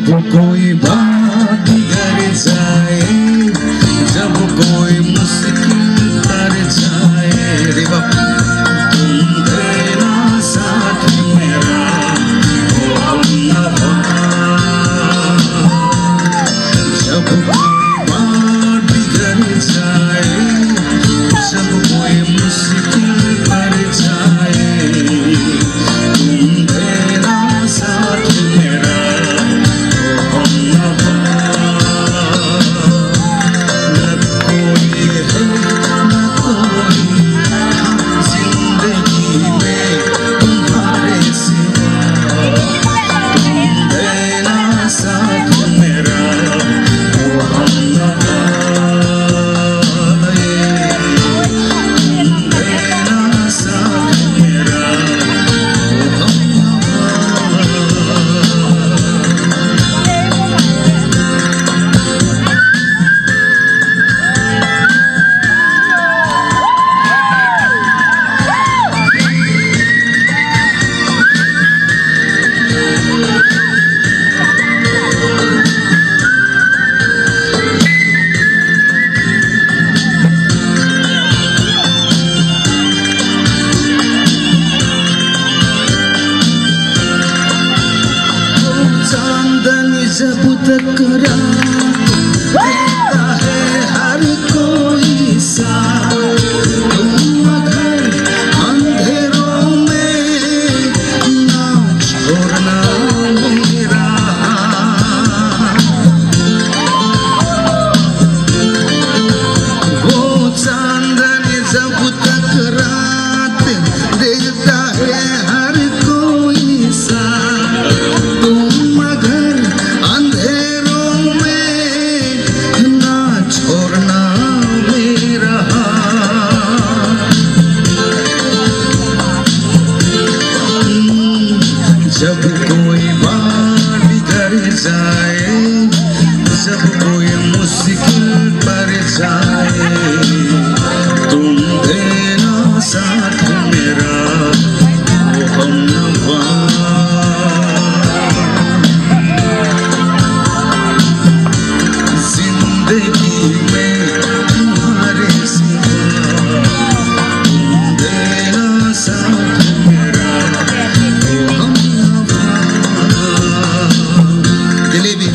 जब कोई बात बिगड़ जाए, जब कोई मुश्किल कर जाए, रे बाबा तुम देना साथ मेरा, ओ हमनवा। जब कोई बात बिगड़ जाए, जब कोई मुश्किल कर जाए, तुम देना साथ मेरा, जब तक रात देता है हर कोई साथ, तुम अगर अंधेरों में ना छोड़ना मेरा हाथ। वो चांदनी जब तक रात देता है हर कोई साथ, तुम अगर अंधेरों में ना छोड़ना मेरा हाथ। जब कोई बात बिगड़ जाए, जब कोई मुश्किल पड़ जाए, तुम देना साथ मेरा, ओ हमनवा। जिंदगी में तुम्हारे सिवा, तुम देना साथ मेरा, ओ हमनवा। जलेबी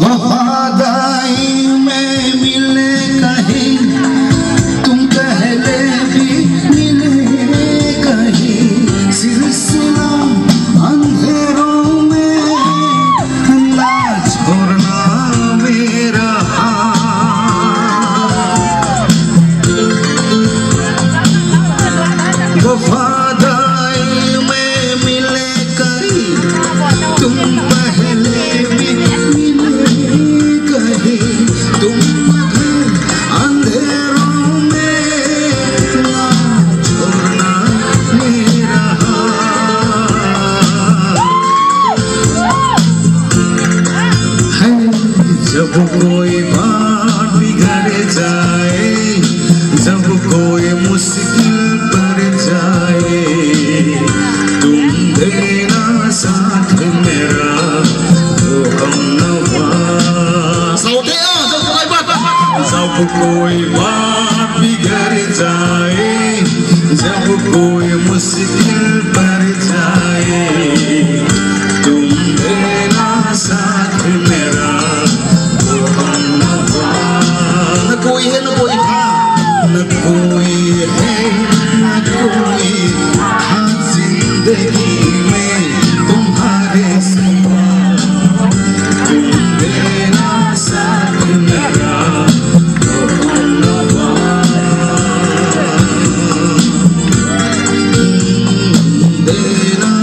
वफादारी में मिले कहीं, तुम पहले भी मिले कहीं, सिलसिला अंधेरों में ना छोड़ना मेरा हाथ। वफादारी में मिले कहीं, तुम पहले भी तुम अगर अंधेरों में ना छोड़ना मेरा है। जब कोई बात बिगड़ जाए, जब कोई मुश्किल पड़ जाए, तुम देना साथ मेरा, ओ हमनवा। जब कोई बात बिगड़ जाए, जब कोई मुश्किल पड़ जाए, तुम देना साथ मेरा, ओ हमनवा। न कोई है न कोई था, न कोई है न कोई था जिंदगी में तुम्हारे सिवा, तुम देना साथ मेरा, देना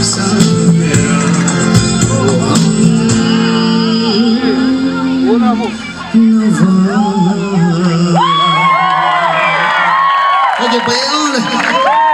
साथ मेरा। Có chụp béo này.